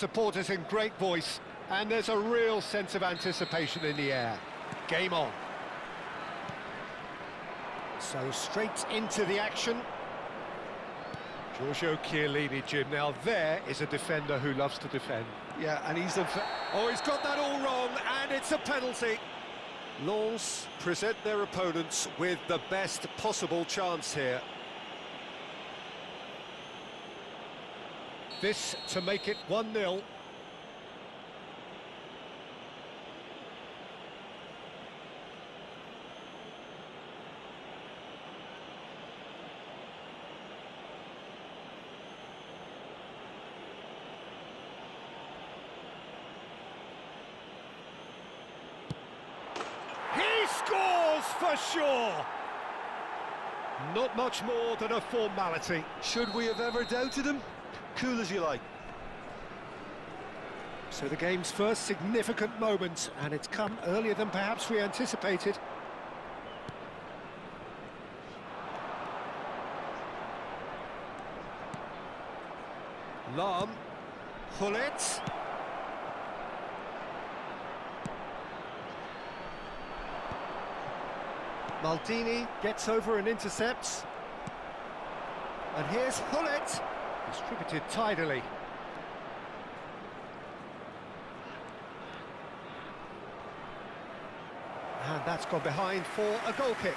supporters in great voice, and there's a real sense of anticipation in the air. Game on. So straight into the action. Giorgio Chiellini, Jim. Now there is a defender who loves to defend. Yeah, and he's got that all wrong, and it's a penalty. Lens present their opponents with the best possible chance here. This to make it 1-0. Scores for sure. Not much more than a formality. Should we have ever doubted him? Cool as you like. So the game's first significant moment, and it's come earlier than perhaps we anticipated. Lahm, Hullet. Maldini gets over and intercepts. And here's Hullet, distributed tidily. And that's gone behind for a goal kick.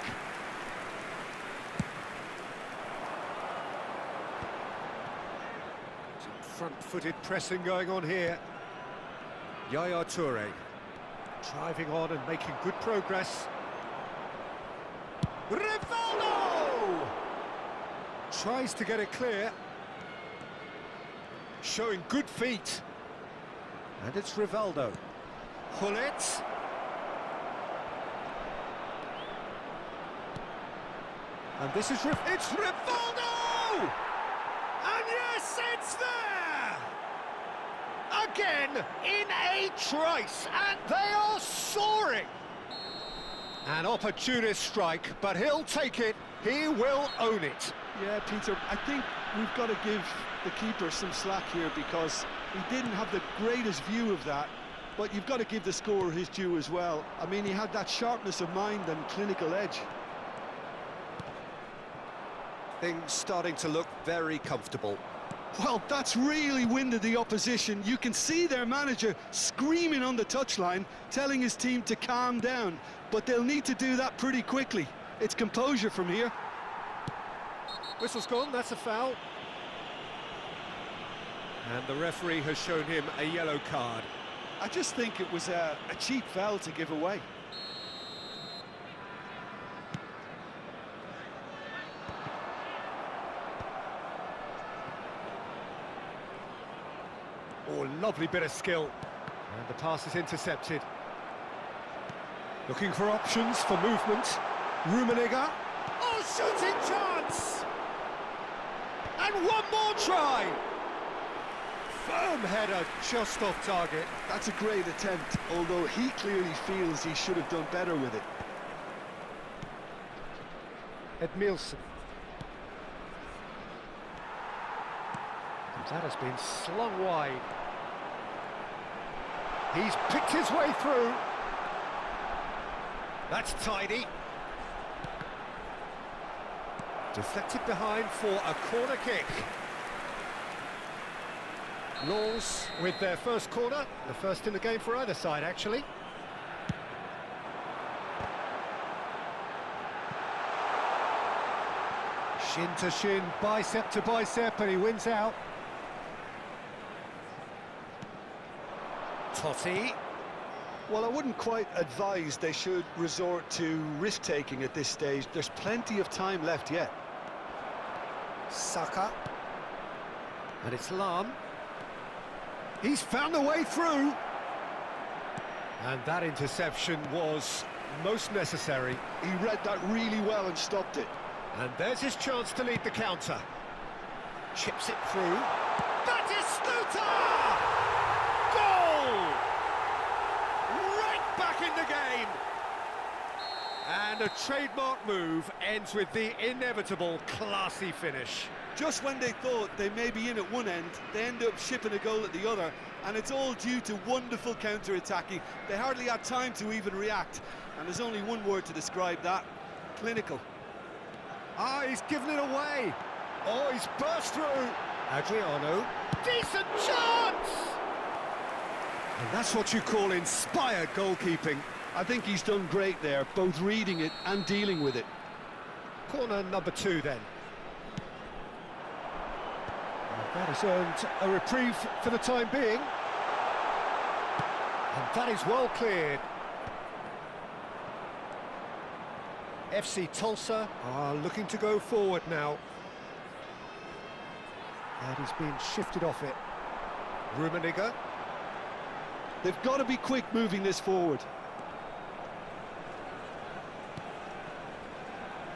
Some front-footed pressing going on here. Yaya Toure driving on and making good progress. Rivaldo! Tries to get it clear. Showing good feet. And it's Rivaldo. Hullet. And this is it's Rivaldo! And yes, it's there! Again, in a trice, and they are soaring! An opportunist strike, but he'll take it, he will own it. Yeah, Peter, I think we've got to give the keeper some slack here because he didn't have the greatest view of that, but you've got to give the scorer his due as well. I mean, he had that sharpness of mind and clinical edge. Things starting to look very comfortable. Well, that's really winded the opposition. You can see their manager screaming on the touchline, telling his team to calm down. But they'll need to do that pretty quickly. It's composure from here. Whistle's gone, that's a foul. And the referee has shown him a yellow card. I just think it was a cheap foul to give away. Oh, lovely bit of skill. And the pass is intercepted. Looking for options for movement. Rummenigge. Oh, shooting chance! And one more try! Firm header, just off target. That's a great attempt, although he clearly feels he should have done better with it. Edmilson. That has been slung wide. He's picked his way through. That's tidy. Deflected behind for a corner kick. Lens with their first corner, the first in the game for either side, actually. Shin to shin, bicep to bicep, and he wins out. Totti. Well, I wouldn't quite advise they should resort to risk-taking at this stage. There's plenty of time left yet. Saka. And it's Lahm. He's found a way through. And that interception was most necessary. He read that really well and stopped it. And there's his chance to lead the counter. Chips it through. Batistuta! Goal! Right back in the game. And a trademark move ends with the inevitable classy finish. Just when they thought they may be in at one end, they end up shipping a goal at the other, and it's all due to wonderful counter-attacking. They hardly had time to even react, and there's only one word to describe that: clinical. Ah, he's given it away. Oh, he's burst through. Adriano. Decent chance! And that's what you call inspired goalkeeping. I think he's done great there, both reading it and dealing with it. Corner number 2 then. That has earned a reprieve for the time being. And that is well cleared. FC Tulsa are looking to go forward now. And he's been shifted off it. Rummenigge. They've got to be quick moving this forward.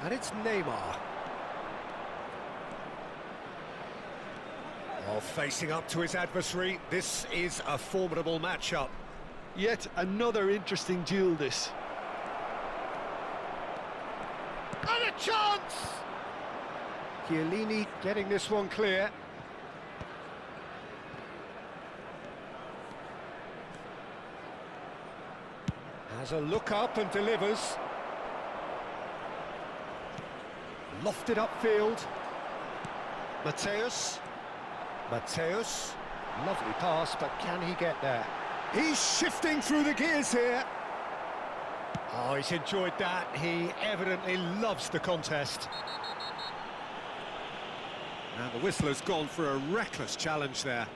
And it's Neymar. While facing up to his adversary, this is a formidable matchup. Yet another interesting duel, this. And a chance! Chiellini getting this one clear. Has a look up and delivers. Lofted upfield. Mateus. Lovely pass, but can he get there? He's shifting through the gears here. Oh, he's enjoyed that. He evidently loves the contest. And the whistle has gone for a reckless challenge there.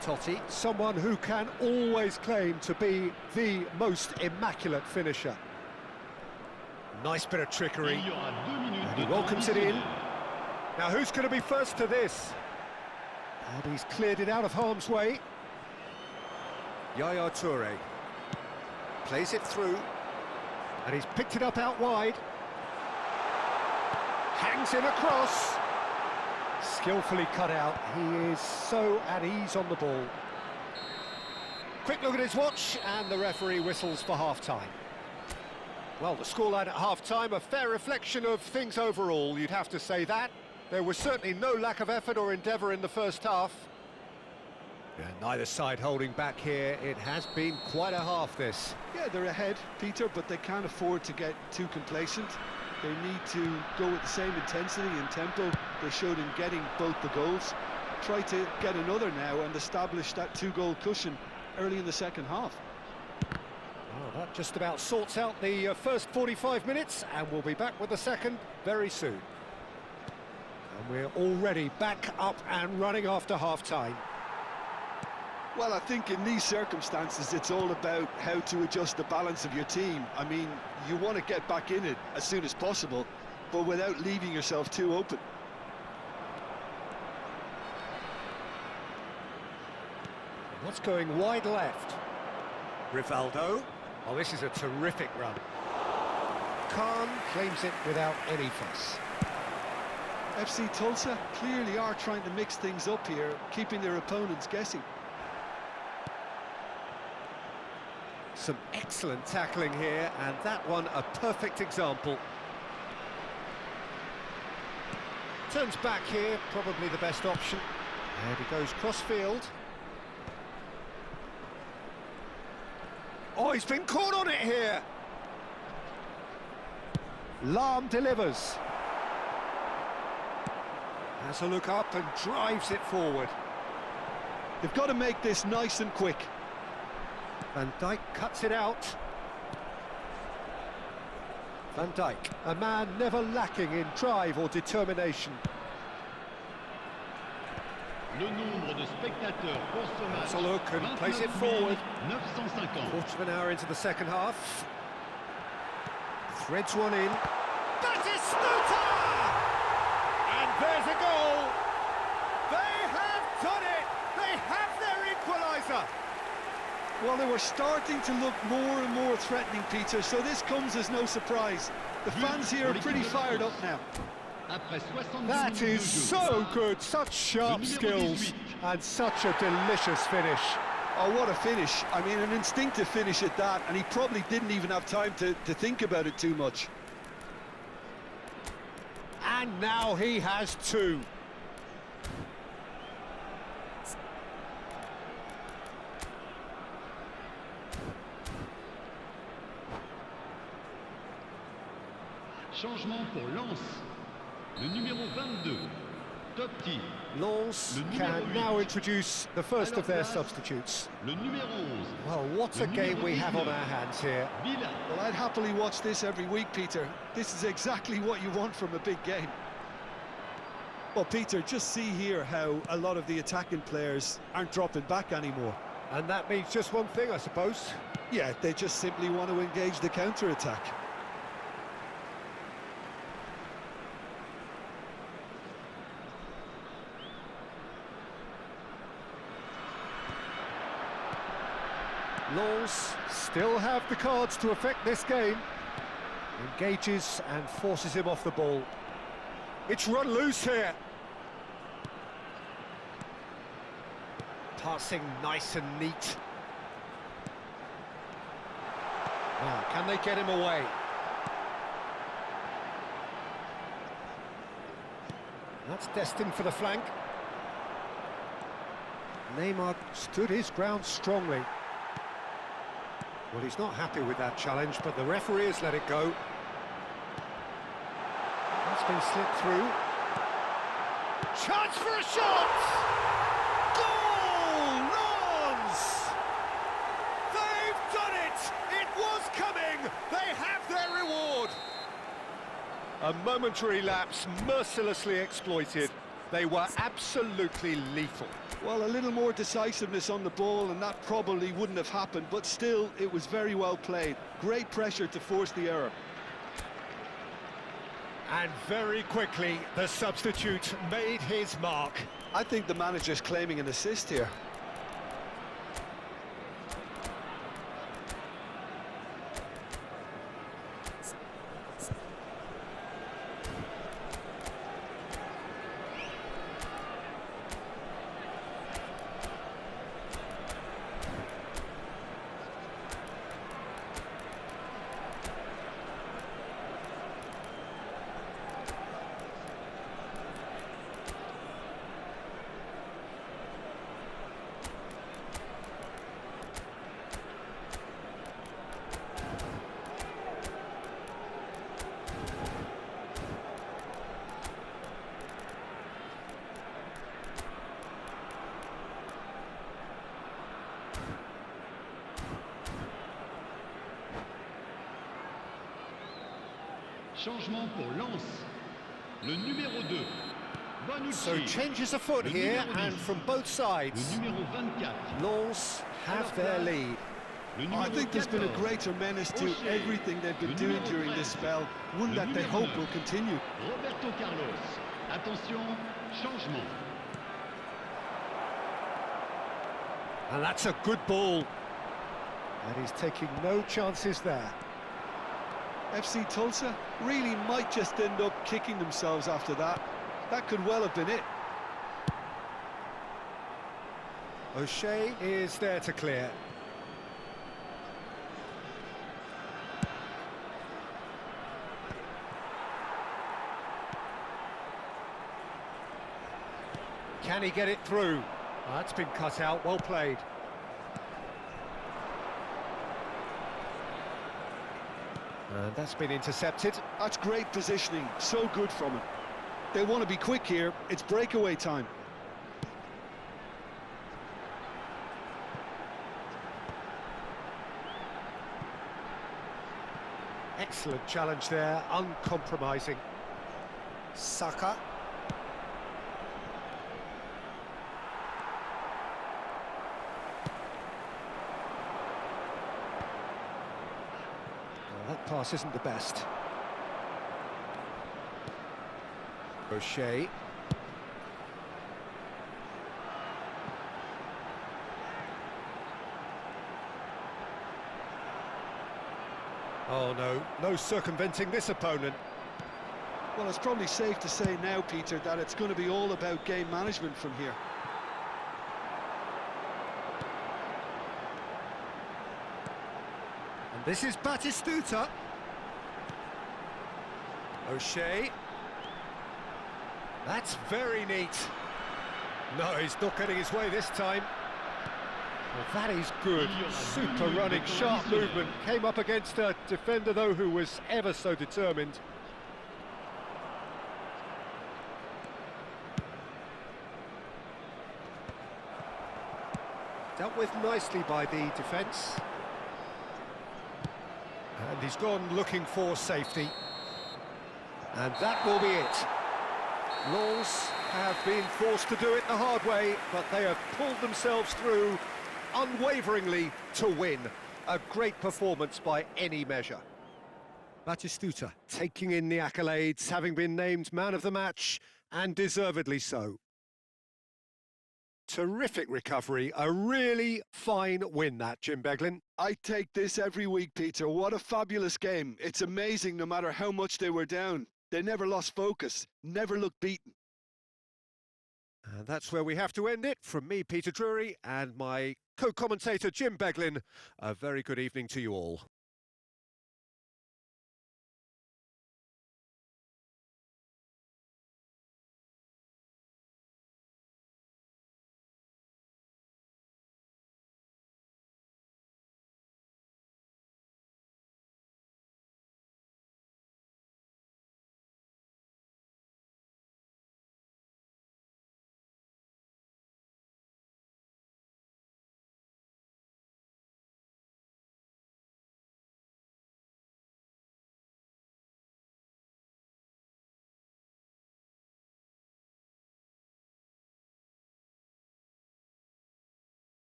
Totti, someone who can always claim to be the most immaculate finisher. Nice bit of trickery. And he welcomes it in. Now who's going to be first to this? And he's cleared it out of harm's way. Yaya Toure plays it through, and he's picked it up out wide. Hangs in across. Skillfully cut out. He is so at ease on the ball. Quick look at his watch, and the referee whistles for half-time. Well, the scoreline at half-time, a fair reflection of things overall, you'd have to say that. There was certainly no lack of effort or endeavour in the first half. And neither side holding back here. It has been quite a half, this. Yeah, they're ahead, Peter, but they can't afford to get too complacent. They need to go with the same intensity and tempo they showed in getting both the goals. Try to get another now and establish that 2-goal cushion early in the second half. Well, that just about sorts out the first 45 minutes, and we'll be back with the second very soon. And we're already back up and running after half-time. Well, I think in these circumstances, it's all about how to adjust the balance of your team. I mean, you want to get back in it as soon as possible, but without leaving yourself too open. What's going wide left? Rivaldo. Oh, this is a terrific run. Khan claims it without any fuss. FC Tulsa clearly are trying to mix things up here, keeping their opponents guessing. Some excellent tackling here, and that one a perfect example. Turns back here, probably the best option. And he goes cross-field. Oh, he's been caught on it here. Lahm delivers. Has a look up and drives it forward. They've got to make this nice and quick. Van Dijk cuts it out. Van Dijk, a man never lacking in drive or determination. Has a look and plays it forward. Quarter of an hour into the second half. Threads one in. Batistuta! And there's a goal. They have done it. They have their equaliser. Well, they were starting to look more and more threatening, Peter, so this comes as no surprise. The fans here are pretty fired up now. That is so good, such sharp skills, and such a delicious finish. Oh, what a finish. I mean, an instinctive finish at that, and he probably didn't even have time to think about it too much. And now he has two. Changement pour Lens. Le numéro 22, Totti. Lens can now introduce the first of their substitutes. Le numéro 11. Well, what a game we have on our hands here. Villa. Well, I'd happily watch this every week, Peter. This is exactly what you want from a big game. Well, Peter, just see here how a lot of the attacking players aren't dropping back anymore. And that means just one thing, I suppose. Yeah, they just simply want to engage the counter-attack. Lens still have the cards to affect this game. Engages and forces him off the ball. It's run loose here. Passing nice and neat. Now, can they get him away? That's destined for the flank. Neymar stood his ground strongly. Well, he's not happy with that challenge, but the referee has let it go. That's been slipped through. Chance for a shot! Goal! Lens! They've done it! It was coming! They have their reward! A momentary lapse mercilessly exploited. They were absolutely lethal. Well, a little more decisiveness on the ball and that probably wouldn't have happened, but still, it was very well played. Great pressure to force the error. And very quickly, the substitute made his mark. I think the manager's claiming an assist here. Changement pour Lens. Le numéro 2, Bonucci. So changes afoot here, and from both sides. Le numéro 24. Lens have their lead. Le numéro I think there's been a 14. greater menace to everything they've been doing during this spell, one that they hope will continue. Roberto Carlos. Attention, changement. And that's a good ball. And he's taking no chances there. FC Tulsa really might just end up kicking themselves after that. That could well have been it. O'Shea is there to clear. Can he get it through? That's been cut out, well played. And that's been intercepted. That's great positioning, so good from him. They want to be quick here, it's breakaway time. Excellent challenge there, uncompromising. Saka. That pass isn't the best. O'Shea. Oh no, no circumventing this opponent. Well, it's probably safe to say now, Peter, that it's going to be all about game management from here. And this is Batistuta. O'Shea. That's very neat. No, he's not getting his way this time. Well, that is good. Super running, sharp movement. Came up against a defender, though, who was ever so determined. Dealt with nicely by the defence. And he's gone looking for safety. And that will be it. Lens have been forced to do it the hard way, but they have pulled themselves through unwaveringly to win. A great performance by any measure. Batistuta taking in the accolades, having been named man of the match, and deservedly so. Terrific recovery, a really fine win that, Jim Beglin. I take this every week, Peter. What a fabulous game. It's amazing no matter how much they were down. They never lost focus, never looked beaten. And that's where we have to end it. From me, Peter Drury, and my co-commentator, Jim Beglin, a very good evening to you all.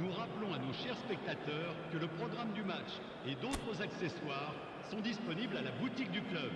Nous rappelons à nos chers spectateurs que le programme du match et d'autres accessoires sont disponibles à la boutique du club.